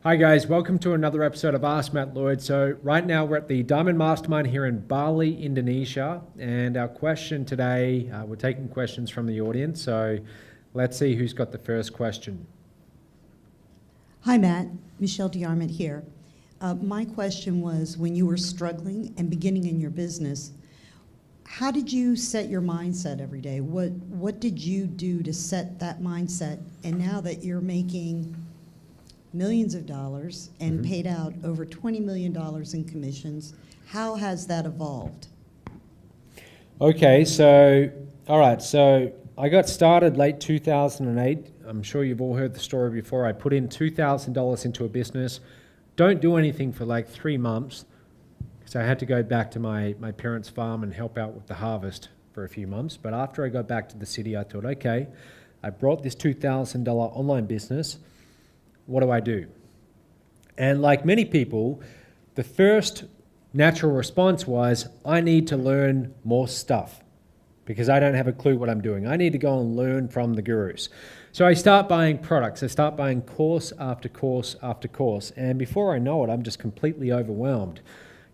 Hi guys, welcome to another episode of Ask Matt Lloyd. So right now we're at the Diamond Mastermind here in Bali, Indonesia, and our question today, we're taking questions from the audience, so let's see who's got the first question. Hi Matt, Michelle DeArmond here. My question was, when you were struggling and beginning in your business, how did you set your mindset every day? What did you do to set that mindset? And now that you're making millions of dollars and paid out over $20 million in commissions, how has that evolved? Okay, so I got started late 2008. I'm sure you've all heard the story before. I put in $2,000 into a business, don't do anything for like 3 months, because I had to go back to my parents' farm and help out with the harvest for a few months. But after I got back to the city, I thought, okay, I brought this $2,000 online business. What do I do? And like many people, the first natural response was, I need to learn more stuff because I don't have a clue what I'm doing. I need to go and learn from the gurus. So I start buying products. I start buying course after course after course. And before I know it, I'm just completely overwhelmed.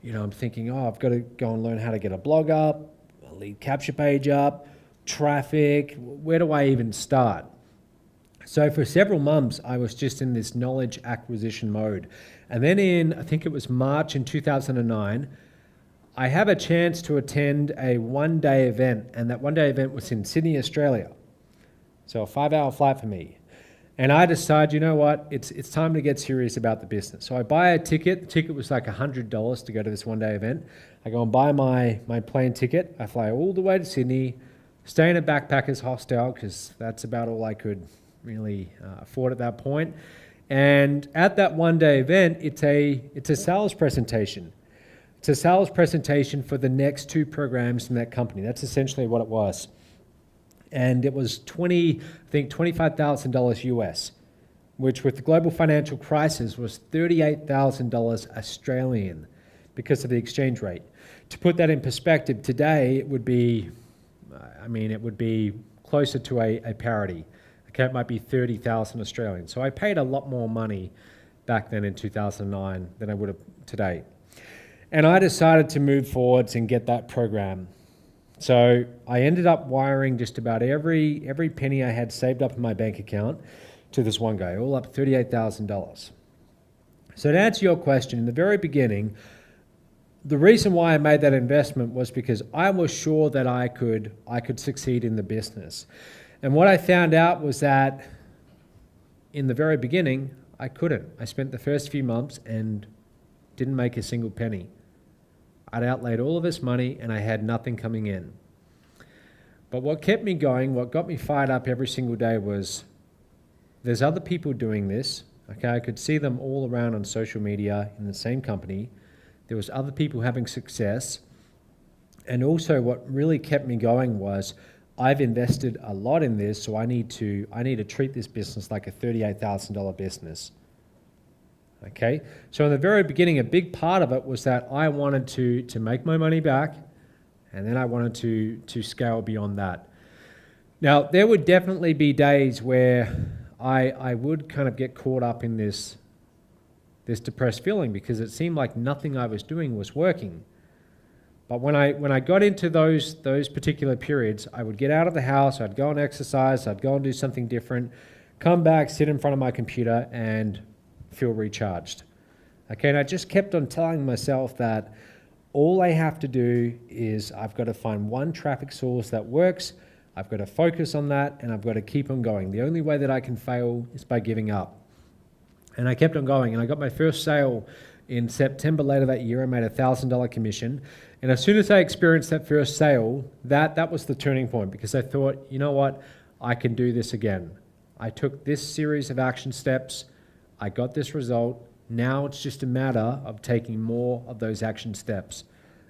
I'm thinking, I've got to go and learn how to get a blog up, a lead capture page up, traffic. Where do I even start? So for several months, I was just in this knowledge acquisition mode. And then in, I think it was March in 2009, I have a chance to attend a one-day event. And that one-day event was in Sydney, Australia. So a 5-hour flight for me. And I decide, you know what, it's time to get serious about the business. So I buy a ticket. The ticket was like $100 to go to this one-day event. I go and buy my plane ticket. I fly all the way to Sydney, stay in a backpacker's hostel because that's about all I could really afford at that point. And at that one-day event, it's a sales presentation. It's a sales presentation for the next 2 programs in that company. That's essentially what it was. And it was $25,000 US, which with the global financial crisis was $38,000 Australian because of the exchange rate. To put that in perspective, today it would be, closer to a parity. Okay, it might be 30,000 Australian. So I paid a lot more money back then in 2009 than I would have today. And I decided to move forwards and get that program. So I ended up wiring just about every penny I had saved up in my bank account to this one guy, all up $38,000. So to answer your question, in the very beginning, the reason why I made that investment was because I was sure that I could succeed in the business. And what I found out was that in the very beginning, I couldn't. I spent the first few months and didn't make a single penny. I'd outlaid all of this money and I had nothing coming in. But what kept me going, what got me fired up every single day was there's other people doing this. Okay, I could see them all around on social media in the same company. There was other people having success. And also what really kept me going was I've invested a lot in this, so I need to treat this business like a $38,000 business. Okay, so in the very beginning, a big part of it was that I wanted to make my money back, and then I wanted to scale beyond that. Now, there would definitely be days where I would kind of get caught up in this depressed feeling because it seemed like nothing I was doing was working. But when I got into those particular periods, I would get out of the house, I'd go and exercise, I'd go and do something different, come back, sit in front of my computer, and feel recharged. Okay, and I just kept on telling myself that all I have to do is I've got to find one traffic source that works, I've got to focus on that, and I've got to keep on going. The only way that I can fail is by giving up. And I kept on going, and I got my first sale in September later that year. I made a $1,000 commission. And as soon as I experienced that first sale, that was the turning point because I thought, you know what, I can do this again. I took this series of action steps, I got this result. Now it's just a matter of taking more of those action steps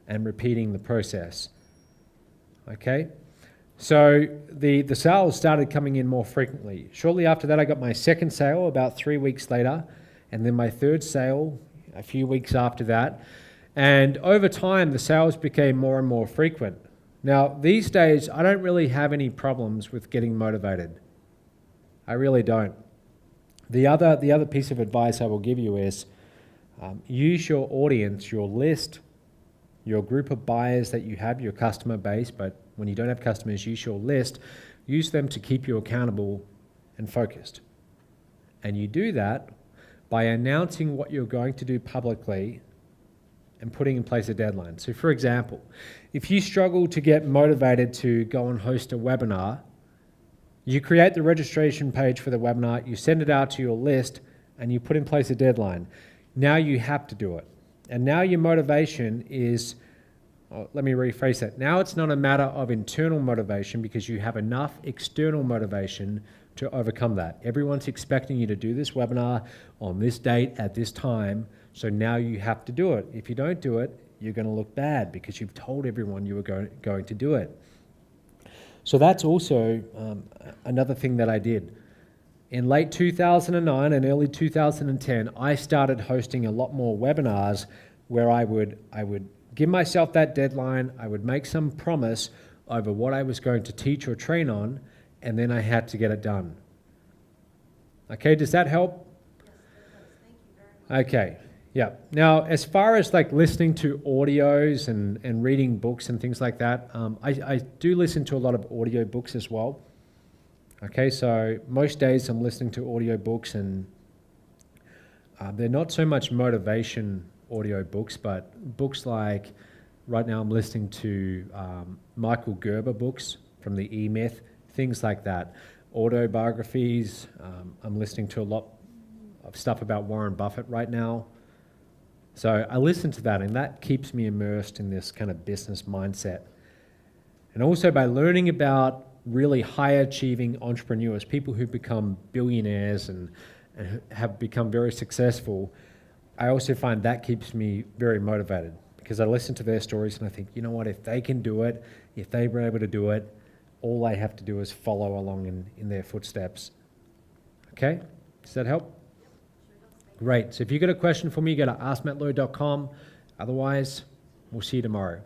and repeating the process. Okay? So the sales started coming in more frequently. Shortly after that, I got my second sale about 3 weeks later, and then my third sale a few weeks after that. And over time, the sales became more and more frequent. Now, these days, I don't really have any problems with getting motivated. I really don't. The other piece of advice I will give you is use your audience, your list, your group of buyers that you have, your customer base, but when you don't have customers, use your list. Use them to keep you accountable and focused. And you do that by announcing what you're going to do publicly and putting in place a deadline. So for example, if you struggle to get motivated to go and host a webinar, you create the registration page for the webinar, you send it out to your list, and you put in place a deadline. Now you have to do it. And now your motivation is, let me rephrase that. Now it's not a matter of internal motivation because you have enough external motivation to overcome that. Everyone's expecting you to do this webinar on this date at this time, so now you have to do it. If you don't do it, you're going to look bad because you've told everyone you were going to do it. So that's also another thing that I did. In late 2009 and early 2010, I started hosting a lot more webinars where I would give myself that deadline, I would make some promise over what I was going to teach or train on, and then I had to get it done. Okay, does that help? Yes, that does. Thank you very much. Okay, yeah. Now, as far as like listening to audios and reading books and things like that, I do listen to a lot of audio books as well. Okay, so most days I'm listening to audio books, and they're not so much motivation audio books, but books like, right now I'm listening to Michael Gerber books from the E-Myth, things like that. Autobiographies, I'm listening to a lot of stuff about Warren Buffett right now. So I listen to that, and that keeps me immersed in this kind of business mindset. And also by learning about really high-achieving entrepreneurs, people who become billionaires and have become very successful, I also find that keeps me very motivated because I listen to their stories and I think, you know what, if they can do it, if they were able to do it, all I have to do is follow along in their footsteps. Okay? Does that help? Great. So if you've got a question for me, go to askmattllloyd.com. Otherwise, we'll see you tomorrow.